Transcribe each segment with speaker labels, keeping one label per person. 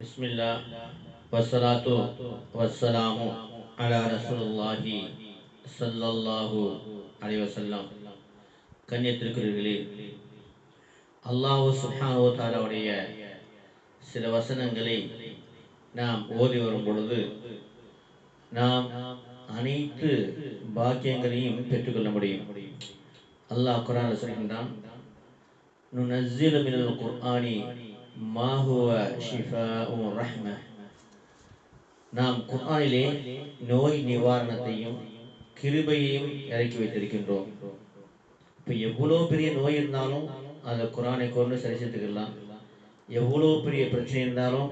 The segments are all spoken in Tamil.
Speaker 1: பிஸ்மில்லா வஸ்ஸலாத்து வஸ்ஸலாமு அலா ரசூலுல்லாஹி ஸல்லல்லாஹு அலைஹி வஸல்லம். கண்ணியத்திற்குரியவர்களே, அல்லாஹ் சுப்ஹானஹு வ தஆலாவுடைய சில வசனங்களை நாம் ஓதி வரும் பொழுது நாம் அனைத்து பாக்கியங்களையும் பெற்றுக்கொள்ள முடியும். அல்லாஹ் குர்ஆனில் சொல்கின்றான், நுனஸ்ஸிலு மினல் குர்ஆனி மா ஹுவ ஷிஃபாஉ ரஹ்ம. நாம் குர்ஆனிலே நோய் நிவாரணத்தையும் கிருபையையும் இறக்கி வைத்திருக்கின்றோம். இப்போ எவ்வளோ பெரிய நோய் இருந்தாலும் அதை குர்ஆனை கொண்டு சரி செய்துக்கலாம். எவ்வளோ பெரிய பிரச்சனை இருந்தாலும்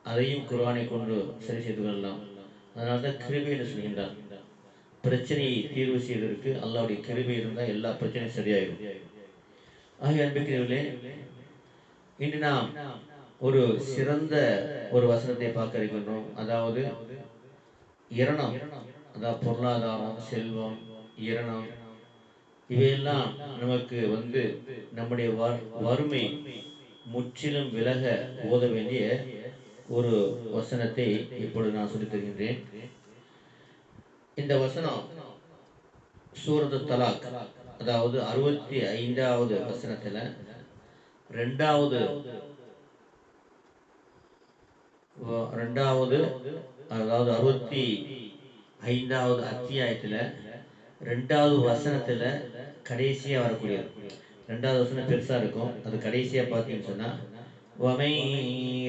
Speaker 1: அதையும் குர்ஆனை கொண்டு சரி செய்து கொள்ளலாம். அதனால தான் கிருபை என்று சொல்கின்றார். பிரச்சனையை தீர்வு செய்வதற்கு அல்லாஹ்வுடைய கிருபை இருந்தால் எல்லா பிரச்சனையும் சரியாயிடும். ஆகிய அன்பிற்குரியவர்களே, இன்று நாம் ஒரு சிறந்த ஒரு வசனத்தை பார்க்க இருக்கின்றோம். அதாவது இரணம், அதாவது பொருளாதாரம், செல்வம், இரணம், இவையெல்லாம் நமக்கு நம்முடைய வறுமை முற்றிலும் விலக ஓத வேண்டிய ஒரு வசனத்தை இப்பொழுது நான் சொல்லித் தருகின்றேன். இந்த வசனம் சூரத்து தலாக், அதாவது 65வது வசனத்துல ரெண்டாவது அதாவது 65வது அத்தியாயத்துல 2வது வசனத்துல கடைசியா வரக்கூடியது. 2வது வசனம் பெருசா இருக்கும், அது கடைசியா பார்த்தீங்கன்னு சொன்னா, وَمَن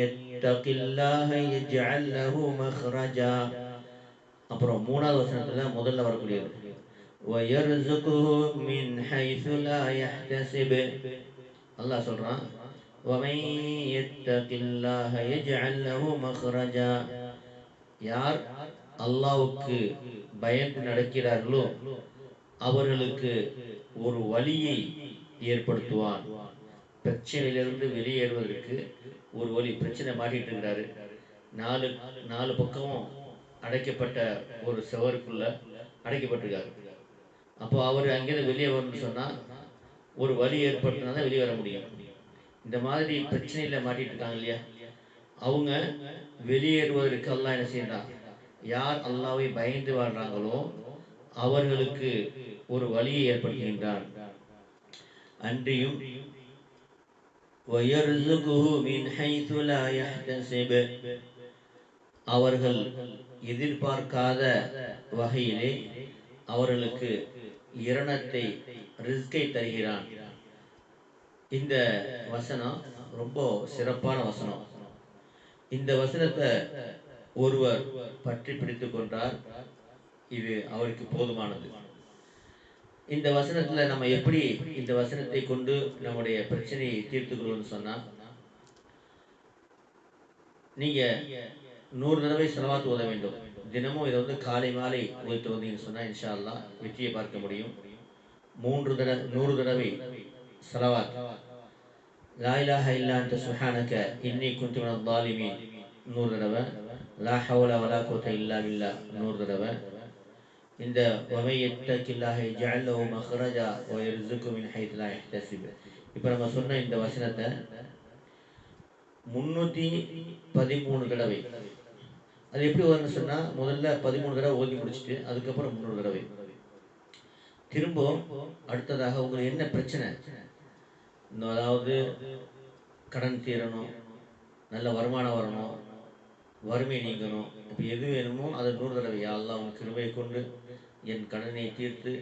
Speaker 1: يَتَّقِ اللَّهَ يَجْعَل لَّهُ مَخْرَجًا. அப்புறம் 3வது வசனத்துல முதல்ல வரக்கூடியது, وَيَرْزُقْهُ مِنْ حَيْثُ لَا يَحْتَسِبُ. அல்லாஹ் சொல்றான், وَمَن يَتَّقِ اللَّهَ يَجْعَل لَّهُ مَخْرَجًا. யார் அல்லாஹ்வுக்கு பயந்து நடக்கிறார்களோ அவர்களுக்கு ஒரு வழியை ஏற்படுத்துவான். பிரச்சனையிலிருந்து வெளியேறுவதற்கு ஒரு வழி. பிரச்சனை மாட்டிட்டு இருக்கிறாரு, நாலு பக்கமும் அடைக்கப்பட்ட ஒரு செவருக்குள்ள அடைக்கப்பட்டிருக்காரு. அப்போ அவர் அங்கேருந்து வெளியே வரணும்னு சொன்னா ஒரு வழி ஏற்படுத்தினா தான் வெளியே வர முடியும். இந்த மாதிரி பிரச்சனையில மாட்டிட்டு இருக்காங்க இல்லையா, அவங்க வெளியேறுவதற்கு அல்லாஹ் என்ன செய்யறான், யார் அல்லாஹ்வை பயந்து வாழ்றாங்களோ அவர்களுக்கு ஒரு வழியை ஏற்படுத்துகின்றான். அன்றியும் வயர்ஸுகுஹு மின் ஹைது லா யஹ்தஸிப், அவர்கள் எதிர்பார்க்காத வகையிலே அவர்களுக்கு இரணத்தை, ரிஸ்கை தருகிறான். இந்த வசனம் ரொம்ப சிறப்பான வசனம். இந்த வசனத்தை ஒருவர் பற்றி பிடித்துக் கொண்டால் இது அவருக்கு போதுமானது. இந்த வசனத்துல நம்ம எப்படி இந்த வசனத்தை கொண்டு நம்முடைய பிரச்சனையை தீர்த்துக்கொள்வோம்னு சொன்னா, நீங்க 100 தடவை ஸலவாத் ஓத வேண்டும். தினமும் இதை காலை மாலை ஓதிட்டு வந்தீங்கன்னு சொன்னா இன்ஷா அல்லாஹ் வெற்றியை பார்க்க முடியும். 100 தடவை ஸலவாத், லா இலாஹ இல்லா அன்த சுப்ஹானக இன்னி குன்து மினல் ஸாலிமீன் 100 தடவை, லா ஹவ்ல வலா குவத்த இல்லா பில்லாஹ் 100 தடவை, இந்த வமை யத்தகில்லாஹ யஜ்அல் லஹு மக்ரஜா வ யர்ஸுகு மின் ஹைது லா யஹ்தஸிப். இப்போ நம்ம சொன்ன இந்த வசனத்தை 313 தடவை. அது எப்படி வரும்னு சொன்னா, முதல்ல 13 தடவை ஓதி முடிச்சுட்டு அதுக்கப்புறம் 300 தடவை. திரும்ப அடுத்ததாக உங்களுக்கு என்ன பிரச்சனை, அதாவது கடன் தீரணும், நல்ல வருமானம் வரணும், வறுமை நீங்கணும், இப்போ எது வேணுமோ அதை 100 தடவை, யா அல்லாஹ் உன் கிருபையை கொண்டு என் கடனை தீர்த்து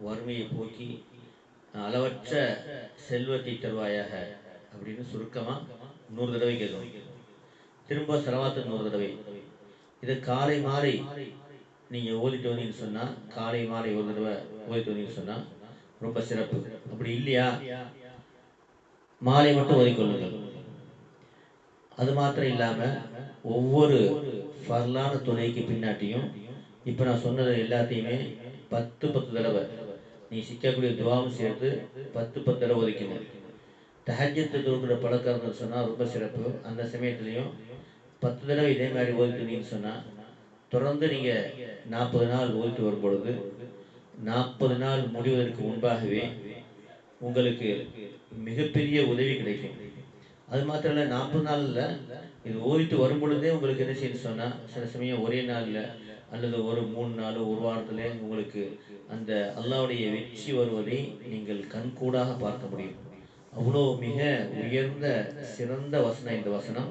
Speaker 1: வறுமையை போக்கி அளவற்ற செல்வத்தை தருவாயாக அப்படின்னு சுருக்கமா 100 தடவை கேட்கணும். திரும்ப ஸலவாத்து 100 தடவை. இதை காலை மாலை நீங்க ஓதிட்டு வந்தீங்கன்னு சொன்னா, காலை மாலை ஒரு தடவை ஓதிட்டு வந்தீங்கன்னு சொன்னா ரொம்ப சிறப்பு. அப்படி இல்லையா, மாலை மட்டும் ஓதிக்கொள்ளுங்கள். அது மாத்திரம் இல்லாம ஒவ்வொரு ஃபர்லான துணைக்கு பின்னாட்டியும் இப்போ நான் சொன்னது எல்லாத்தையுமே 10 தடவை நீ சிக்கக்கூடிய துவாவும் சேர்த்து 10 தடவை ஒதுக்கணும். தஹஜ்ஜத் தொழுகிற பழக்கம் இருந்தது சொன்னால் ரொம்ப சிறப்பு. அந்த சமயத்துலையும் 10 தடவை இதே மாதிரி ஓதிட்டுனீங்கன்னு சொன்னால் தொடர்ந்து நீங்கள் 40 நாள் ஓதிட்டு வரும் பொழுது 40 நாள் முடிவதற்கு முன்பாகவே உங்களுக்கு மிகப்பெரிய உதவி கிடைக்கும். அது மாத்திரம் இல்லை, 40 நாள் இல்லை, இது ஓதிட்டு வரும் பொழுதே உங்களுக்கு என்ன செய்யணும் சொன்னால், சில சமயம் ஒரே நாளில் அல்லது ஒரு 3 நாள் ஒரு வாரத்தில் உங்களுக்கு அந்த அல்லாஹ்வுடைய வெற்றி வருவதை நீங்கள் கண்கூடாக பார்க்க முடியும். அவ்வளோ மிக உயர்ந்த சிறந்த வசனம் இந்த வசனம்.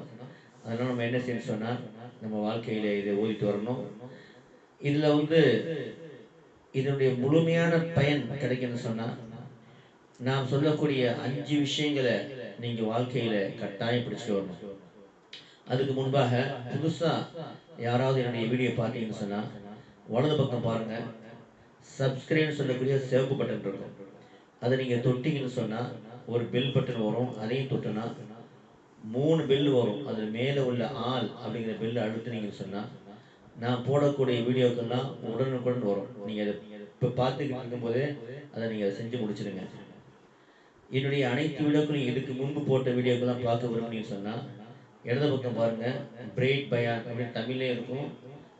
Speaker 1: அதனால் நம்ம என்ன செய்யணும் சொன்னால், நம்ம வாழ்க்கையில் இதை ஓதிட்டு வரணும். இதில் இதனுடைய முழுமையான பயன் கிடைக்கணும்னு சொன்னால், நாம் சொல்லக்கூடிய 5 விஷயங்களை நீங்கள் வாழ்க்கையில் கட்டாயம் பிடிச்சிட்டு வரணும். அதுக்கு முன்பாக புதுசாக யாராவது என்னுடைய வீடியோ பார்த்தீங்கன்னு சொன்னால், வலது பக்கம் பாருங்கள், சப்ஸ்கிரைப்னு சொல்லக்கூடிய சிவப்பு பட்டன் இருக்கும். அதை நீங்கள் தொட்டிங்கன்னு சொன்னால் ஒரு பெல் பட்டன் வரும். அதையும் தொட்டுனா 3 பெல் வரும். அது மேலே உள்ள ஆல் அப்படிங்கிற பெல் அழுத்தினீங்கன்னு சொன்னால், நான் போடக்கூடிய வீடியோக்கெல்லாம் உடனுக்குடன் வரும். நீங்கள் அதை இப்போ பார்த்துக்கிட்டு இருக்கும்போதே அதை நீங்கள் செஞ்சு முடிச்சிடுங்க. என்னுடைய அனைத்து வீடியோக்களும் இதுக்கு முன்பு போட்ட வீடியோக்கெல்லாம் பார்க்க விரும்புனீங்கன்னு சொன்னால், இடது பக்கம் பாருங்கள், பிரைட் பயான் அப்படின்னு தமிழ்லேயும் இருக்கும்,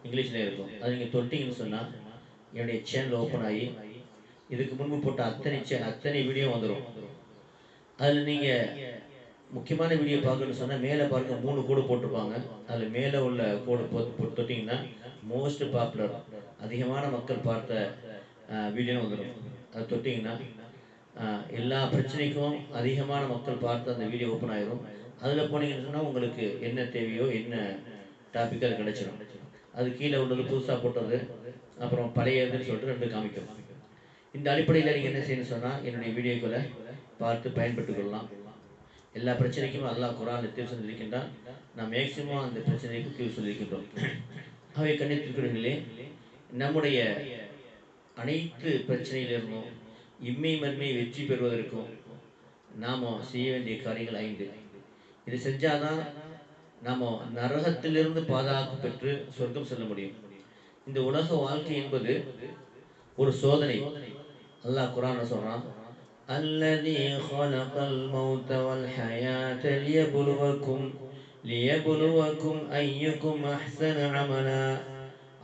Speaker 1: இங்கிலீஷ்லேயும் இருக்கும். அதை நீங்கள் தொட்டிங்கன்னு சொன்னால் என்னுடைய சேனல் ஓப்பன் ஆகி இதுக்கு முன்பு போட்ட அத்தனை வீடியோ வந்துடும். அதில் நீங்கள் முக்கியமான வீடியோ பார்க்கணும்னு சொன்னால் மேலே பாருங்கள் 3 கோடு போட்டிருப்பாங்க. அதில் மேலே உள்ள கோடு போட்டு தொட்டிங்கன்னா மோஸ்ட் பாப்புலர், அதிகமான மக்கள் பார்த்த வீடியோன்னு வந்துடும். அது தொட்டிங்கன்னா எல்லா பிரச்சனைக்கும் அதிகமான மக்கள் பார்த்து அந்த வீடியோ ஓப்பன் ஆகிரும். அதில் போனீங்கன்னு சொன்னால் உங்களுக்கு என்ன தேவையோ என்ன டாபிக் அது கிடச்சிடும். அது கீழே உள்ளது புதுசாக போட்டது, அப்புறம் பழையதுன்னு சொல்லிட்டு 2 காமிக்கும். இந்த அடிப்படையில் நீங்கள் என்ன செய்யணும்னு சொன்னால், என்னுடைய வீடியோக்களை பார்த்து பயன்பட்டு கொள்ளலாம். எல்லா பிரச்சனைக்கும் அல்லாஹ் குர்ஆனில் தீர்வு சொல்லியிருக்கின்றான். நாம் மேக்சிமம் அந்த பிரச்சனைக்கு தீர்வு சொல்லியிருக்கின்றோம். அவை கண்ணியத்திற்குரியவர்களே, நம்முடைய அனைத்து பிரச்சனையிலிருந்தும் இம்மை மர்மை வெற்றி பெறுவதற்கும் நாம் செய்ய வேண்டிய காரியங்கள் 5. இது செஞ்சாதான் நாம் நரகத்திலிருந்து பாதுகாப்பு பெற்று சொர்க்கம் செல்ல முடியும். இந்த உலக வாழ்க்கை என்பது ஒரு சோதனை. அல்லாஹ் குர்ஆன்ல சொல்றான், அல்லதி خلقல் மௌத வல் ஹயாத லியப்லுவக்கும் அய்யுக்கும் அஹ்ஸனு அமலா.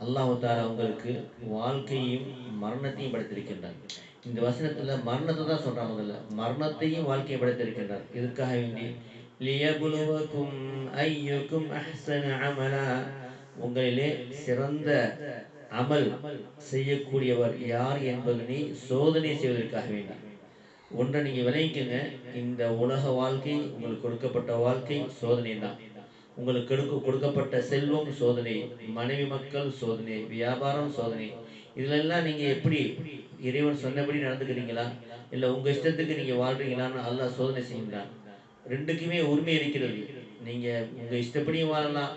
Speaker 1: அல்லாஹ் தஆலா உங்களுக்கு வாழ்க்கையும் மரணத்தையும் படைத்திருக்கின்றார். இந்த வசனத்தில் மரணத்தை தான் சொல்கிறாங்க. முதல்ல மரணத்தையும் வாழ்க்கையை படைத்திருக்கின்றார். இதுக்காக வேண்டி லியப்லுவக்கும் அய்யுக்கும் அஹ்ஸனு அமலா, உங்களிலே சிறந்த அமல் செய்யக்கூடியவர் யார் என்பதனை சோதனை செய்வதற்காக வேண்டி. ஒன்றை நீங்கள் விளைவிக்குங்க, இந்த உலக வாழ்க்கை உங்களுக்கு கொடுக்கப்பட்ட வாழ்க்கை சோதனை தான். உங்களுக்கு கொடுக்கப்பட்ட செல்வம் சோதனை, மனைவி மக்கள் சோதனை, வியாபாரம் சோதனை. இதிலெல்லாம் நீங்கள் எப்படி இறைவன் சொன்னபடி நடந்துக்கிறீங்களா, இல்லை உங்கள் இஷ்டத்துக்கு நீங்கள் வாழ்றீங்களான்னு அல்லாஹ் சோதனை செய்கின்றான். 2க்குமே உரிமை இருக்கிறது. நீங்கள் உங்கள் இஷ்டப்படியும் வாழலாம்,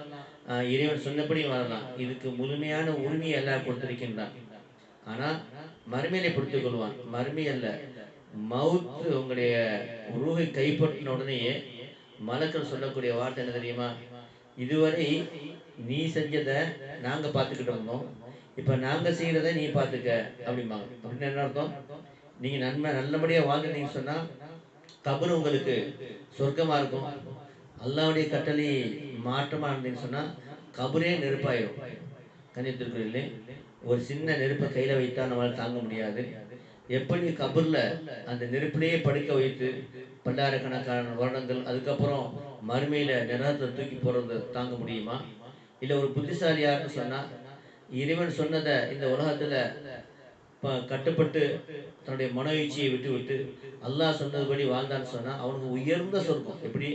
Speaker 1: இறைவன் சொன்னபடியும் வாழலாம். இதுக்கு முழுமையான உரிமையை எல்லாம் கொடுத்திருக்கின்றான். ஆனால் மறுமையிலே பிடித்துக் கொள்வான். மறுமை அல்ல, மவுத்து உங்களுடைய ரூஹை கைப்பற்றின உடனேயே மலக்கள் சொல்லக்கூடிய வார்த்தை என்ன தெரியுமா? இதுவரை நீ செஞ்சதை நாங்கள் பார்த்துக்கிட்டு இருந்தோம், இப்போ நாங்கள் செய்கிறத நீ பார்த்துக்க அப்படிம்பாங்க. அப்படின்னு என்ன அர்த்தம்? நீங்கள் நல்லபடியாக வாழ்ந்தீங்கன்னு சொன்னால் கபர் உங்களுக்கு சொர்க்கமாக இருக்கும். அல்லாஹ்வுடைய கட்டளை மாற்றமாக இருந்தீங்கன்னு சொன்னால் கபரே நெருப்பாயிரும். கண்ணியத்திற்குரியவர்களே, ஒரு சின்ன நெருப்பை கையில் வைத்தா நம்மளால் தாங்க முடியாது. எப்படி கபரில் அந்த நெருப்பிலேயே படுக்க வைத்து பல்லாயிரக்கணக்கான வருடங்கள் அதுக்கப்புறம் மறுமையில் நிறத்தை தூக்கி போகிறது தாங்க முடியுமா? இல்லை ஒரு புத்திசாலியார்னு சொன்னால் இறைவன் சொன்னதை இந்த உலகத்தில் கட்டுப்பட்டு தன்னுடைய மனோயிச்சியை விட்டு அல்லாஹ் சொன்னதுபடி வாழ்ந்தான்னு சொன்னால் அவனுக்கு உயர்ந்த சொர்க்கம். எப்படி?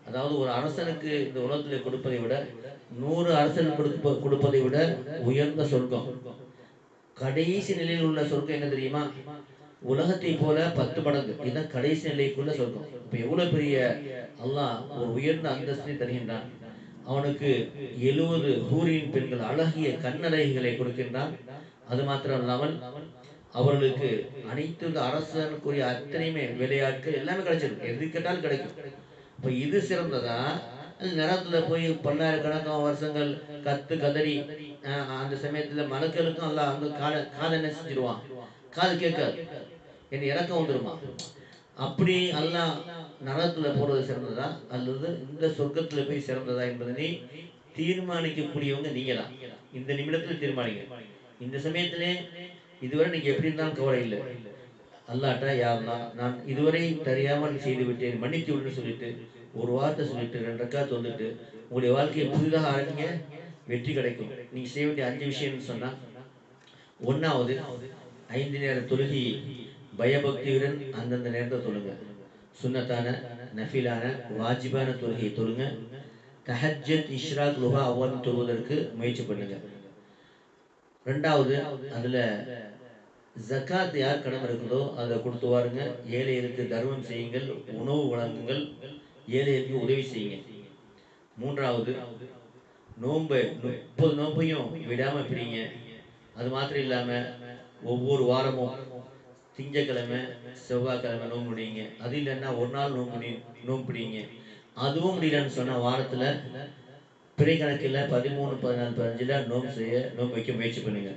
Speaker 1: அதாவது ஒரு அரசனுக்கு இந்த உலகத்தில் கொடுப்பதை விட 100 அரசனுக்கு கொடுப்பதை விட உயர்ந்த சொர்க்கம். கடைசி நிலையில் உள்ள சொர்க்கம் என்ன தெரியுமா? உலகத்தை போல 10 மடங்கு. இதுதான் கடைசி நிலைக்குள்ள சொர்க்கம். இப்போ எவ்வளவு பெரிய அல்லாஹ் ஒரு உயர்ந்த அந்தஸ்தை தருகின்றான். அவனுக்கு 70 ஹூரின் பெண்கள், அழகிய கண்ணழகிகளை கொடுக்கின்றான். அது மாத்திரம் இல்லாமல் அவர்களுக்கு அனைத்து அரசனுக்குரிய அத்தனையுமே விளையாட்கள் எல்லாமே கிடைச்சிருக்கு. எது கேட்டாலும் கிடைக்கும். இப்போ இது சிறந்ததா? நேரத்தில் போய் பல்லாயிரக்கணக்கான வருஷங்கள் கதறி அந்த சமயத்தில் மலக்களுக்கும் அல்ல அந்த காதை என்ன செஞ்சிருவான்? காது கேட்காது, என் இறக்கம் வந்துருமா? அப்படி அல்லாஹ் நரகத்தில் போறது சிறந்ததா அல்லது இந்த சொர்க்கத்தில் போய் சிறந்ததா என்பதனை தீர்மானிக்கக்கூடியவங்க நீங்க தான். இந்த நிமிடத்தில் தீர்மானிங்க. இந்த சமயத்திலே இதுவரை நீங்க எப்படி இருந்தாலும் கவலை இல்லை. அல்லாஹ்ட்ட யா அல்லாஹ், நான் இதுவரை தெரியாமல் செய்து விட்டேன், மன்னித்து விடுன்னு சொல்லிட்டு ஒரு வார்த்தை சொல்லிட்டு 2 ரக்காத் தொழுதுட்டு உங்களுடைய வாழ்க்கையை புதிதாக ஆரம்பிங்க, வெற்றி கிடைக்கும். நீங்க செய்ய வேண்டிய 5 விஷயம்னு சொன்னா, 1வது 5 நேர தொழுகை பயபக்தியுடன் அந்தந்த நேரத்தை தொழுங்க. சுன்னத்தான, நஃபிலான, வாஜிபான தொழுகையை தொழுங்க. தஹஜ்ஜத், இஷ்ராக், லுஹா அவ்வளவு தொழுவதற்கு முயற்சி பண்ணுங்க. 2வது அதுல ஜக்காத் யார் கடமை இருக்குதோ அதை கொடுத்து வாருங்க. ஏழைகளுக்கு தர்மம் செய்யுங்கள், உணவு வழங்குங்கள், ஏழைகளுக்கு உதவி செய்யுங்க. 3வது நோன்பு 30 நோன்பையும் விடாம பிடிங்க. அது மாத்திரம் இல்லாம ஒவ்வொரு வாரமும் திங்கக்கிழமை செவ்வாய்க்கிழமை நோன்பு பிடிங்க. அது இல்லைன்னா ஒரு நாள் நோன்பு பிடிங்க. அதுவும் முடியலன்னு சொன்னா வாரத்துல பிறை கணக்கில் 13, 14, 15 நோன்பு வைக்க முயற்சி பண்ணுங்க.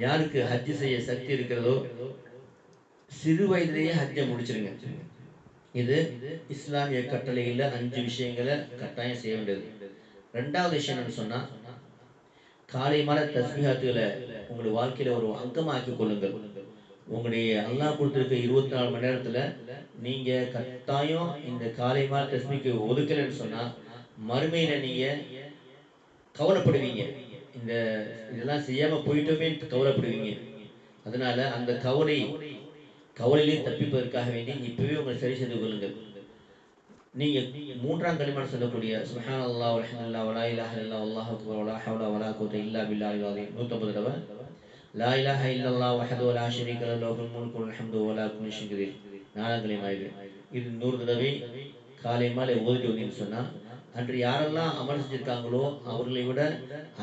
Speaker 1: யாருக்கு ஹஜ் செய்ய சக்தி இருக்கிறதோ சிறு வயதிலேயே ஹஜ்ஜை முடிச்சிருங்க. இது இஸ்லாமிய கட்டளையில் 5 விஷயங்களை கட்டாயம் செய்ய வேண்டியது. 2வது விஷயம் என்னன்னு சொன்னா, காலை மாலை தஸ்பீஹாத்துகளை உங்களுடைய வாழ்க்கையில ஒரு அங்கமாக்கி கொள்ளுங்கள். உங்களுடைய அல்லாஹ் கொடுத்திருக்க 24 மணி நேரத்துல நீங்க கட்டாயம் இந்த காலை மாலை தஸ்பீஹ்க்கு ஒதுக்கலைன்னு சொன்னா மறுமையில நீங்க கவலைப்படுவீங்க. இதெல்லாம் செய்யாம போயிட்டோமே கவலைப்படுவீங்க. அதனால அந்த கவலையிலே தப்பிப்பதற்காக வேண்டி இப்பவே உங்களை சரி செய்து கொள்ளுங்கள். நீங்க 3ஆம் கலிமான்னு சொல்லக்கூடிய சுப்ஹானல்லாஹ் வல்ஹம்துலில்லாஹ் வலா இலாஹா இல்லல்லாஹ் வல்லாஹு அக்பர் வலா ஹவ்ல வலா குவத்த இல்லா பில்லாஹில் அஸீம் 150 தடவை. லா இலாஹா இல்லல்லாஹ் வஹ்தஹு லா ஷரீக லஹு லஹுல் முல்கு வல் ஹம்து வலா குல்லி ஷைஇன் கதீர் 4ஆம் கலிமா இது 100 தடவை காலை மாலை ஓதிட்டு வந்தீங்கன்னு சொன்னா அன்று யாரெல்லாம் அமல் செஞ்சிருக்காங்களோ அவர்களை விட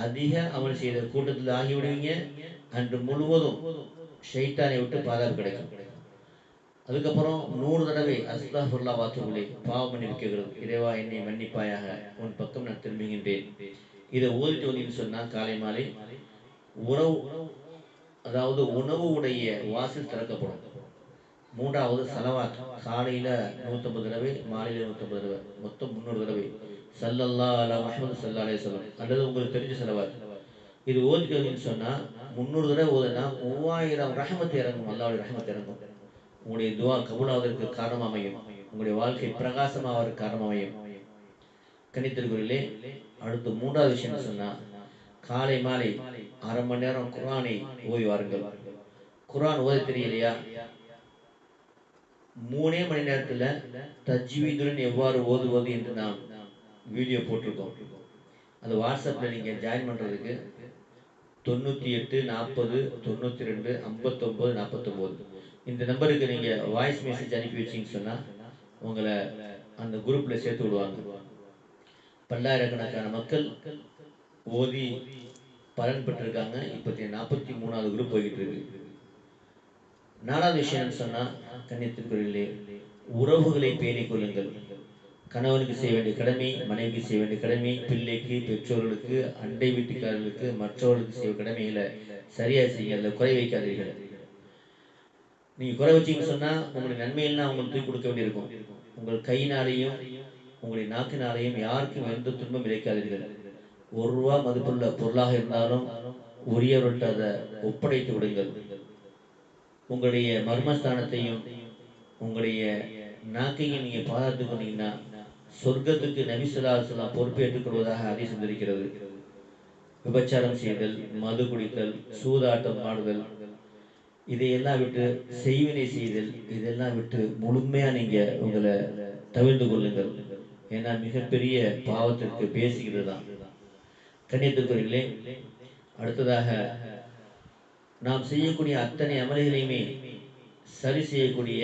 Speaker 1: அதிக அமல் செய்த கூட்டத்தில் ஆகிவிடுவீங்க. அன்று முழுவதும் ஷைத்தானை விட்டு பாதுகாப்பு கிடைக்கும். அதுக்கப்புறம் 100 தடவை அஸ்தக்ஃபிருல்லாஹ் வாத்துபு பாவ மன்னிப்பு கேட்கிறது. இறைவா என்னை மன்னிப்பாயாக, உன் பக்கம் நான் திரும்புகின்றேன். இதை ஓதிட்டு வந்தீங்கன்னு சொன்னா காலை மாலை அதாவது உணவு உடைய வாசல் திறக்கப்படும். 3வது சலவாத் காலையில 150 தடவை, மாலையில 150 தடவை, மொத்தம் 300 தடவை. ஸல்லல்லாஹு அலா முஹம்மது ஸல்லல்லாஹு அலைஹி வஸல்லம் அல்லது உங்களுக்கு தெரிஞ்ச சலவாத். இது ஓதிட்டீங்கன்னு சொன்னா 300 தடவை ஓதுனா 3000 ரஹமத் இறங்கும். அல்லாஹ்வுடைய ரஹமத் இறங்கும். உங்களுடைய துஆ கபூலாவதற்கு காரணம் அமையும். உங்களுடைய வாழ்க்கை பிரகாசமாவதற்கு காரணம் அமையும். கணித்திருக்கிறீர்களே. அடுத்து 3வது விஷயம் சொன்னா காலை மாலை 1/2 மணி நேரம் குர்ஆனை ஓதி வாருங்கள். குர்ஆன் ஓத தெரியலையா? 3 மணி நேரத்துல தஜ்வீதுடன் எவ்வாறு ஓதுவது என்று நாம் வீடியோ போட்டிருக்கோம். அது வாட்ஸ்அப்ல நீங்க ஜாயின் பண்றதுக்கு 98 40 92 59 49 இந்த நம்பருக்கு நீங்க வாய்ஸ் மெசேஜ் அனுப்பி வச்சீங்கன்னு சொன்னா உங்களை அந்த குரூப்ல சேர்த்து விடுவாங்க. பல்லாயிரக்கணக்கான மக்கள் ஓதி பலன் பெற்றிருக்காங்க. இப்போதைய 43வது குரூப் போய்கிட்டு இருக்கு. 4வது விஷயம் சொன்னா கண்ணியத்திற்குரியவர்களே, உறவுகளை பேணிக் கொள்ளுங்கள். கணவனுக்கு செய்ய வேண்டிய கடமை, மனைவிக்கு செய்ய வேண்டிய கடமை, பிள்ளைக்கு, பெற்றோர்களுக்கு, அண்டை வீட்டுக்காரர்களுக்கு, மற்றவர்களுக்கு செய்ய கடமைகளை சரியா செய்யுங்க. அதில் குறை வைக்காதீர்கள். நீங்க குறை வச்சீங்கன்னு சொன்னா உங்களுடைய நன்மையெல்லாம் உங்களுக்கு தூக்கி கொடுக்க வேண்டியிருக்கும். உங்கள் கையினாலேயும் உங்களுடைய நாக்கினாலேயும் யாருக்கும் எந்த துன்பம் விளைக்காதீர்கள். 1 ரூபா மதிப்புள்ள பொருளாக இருந்தாலும் உரியவர்கிட்ட அதை ஒப்படைத்து விடுங்கள். உங்களுடைய மர்மஸ்தானத்தையும் உங்களுடைய நாக்கையும் நீங்க பாதுகாத்துக் கொண்டீங்கன்னா சொர்க்கத்துக்கு நபி ஸல்லல்லாஹு அலைஹி வஸல்லம் பொறுப்பேற்றுக் கொள்வதாக ஹதீஸ் வந்திருக்கிறது. விபச்சாரம் செய்தல், மது குடித்தல், சூதாட்டம் ஆடுதல், இதையெல்லாம் விட்டு செய்வினை செய்தல், இதெல்லாம் விட்டு முழுமையா நீங்க உங்களை தவிர்த்து கொள்ளுங்கள். ஏன்னா மிகப்பெரிய பாவத்திற்கு பேசுகிறது தான். கண்ணியத்திற்குரியவர்களே, அடுத்ததாக நாம் செய்யக்கூடிய அத்தனை அமல்களையுமே சரி செய்யக்கூடிய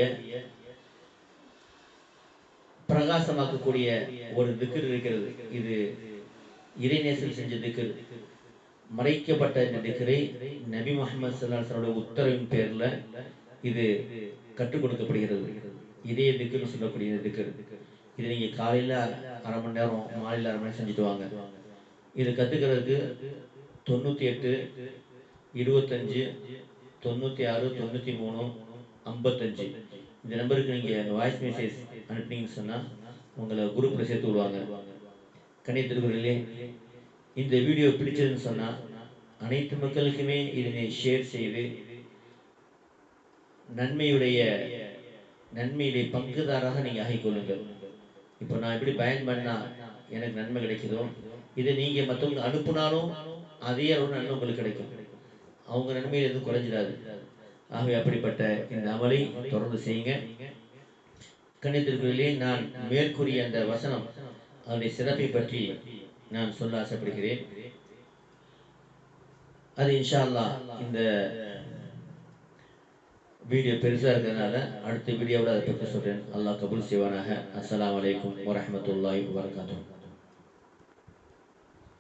Speaker 1: பிரகாசமாக்கக்கூடிய ஒரு திக்ர் இருக்கிறது. இது இறைநேசர் செஞ்ச திக்ர். மறைக்கப்பட்ட இந்த திக்ரை நபி முஹம்மது ஸல்லல்லாஹு அலைஹி வஸல்லம் உத்தரவின் பேர்ல இது கற்றுக் கொடுக்கப்படுகிறது. இதே திக்ர் சொல்லக்கூடிய திக்ர். இது நீங்க காலையில 1/2 மணி நேரம், மாலையில 1/2 மணி நேரம் செஞ்சுட்டு வாங்க. இது கத்துக்கிறதுக்கு 98 25 96 93 55 இந்த நம்பருக்கு நீங்க வாய்ஸ் மெசேஜ் அனுப்பினீங்கன்னு சொன்னா உங்களை குரூப்ல சேர்த்து விடுவாங்க. கண்ணியத்திற்குரியவர்களே, இந்த வீடியோ பிடிச்சதுன்னு சொன்னா அனைத்து மக்களுக்குமே இதனை ஷேர் செய்து நன்மையுடைய பங்குதாராக நீங்க ஆகிக்கொள்ளுங்கள். இப்போ நான் இப்படி பயன் பண்ணால் எனக்கு நன்மை கிடைக்குதோ, இதை நீங்கள் மற்றவங்களுக்கு அனுப்புனாலும் அதே அளவு நன்மை உங்களுக்கு கிடைக்கும். அவங்க நன்மையில் எதுவும் குறைஞ்சிடாது. ஆகவே அப்படிப்பட்ட இந்த அமலை தொடர்ந்து செய்யுங்க. கணித்திற்குள்ளே நான் மேற்கூறிய அந்த வசனம் அதனுடைய சிறப்பை பற்றி நான் சொல்ல ஆசைப்படுகிறேன். அது இன்ஷா அல்லாஹ் இந்த வீடியோ பெருசாக இருக்கிறதுனால அடுத்த வீடியோவில் அதை பற்றி சொல்கிறேன். அல்லாஹ் கபூல் செய்வானாக. அஸ்ஸலாமு அலைக்கும் வரஹ்மத்துல்லாஹி வபரகாத்துஹு.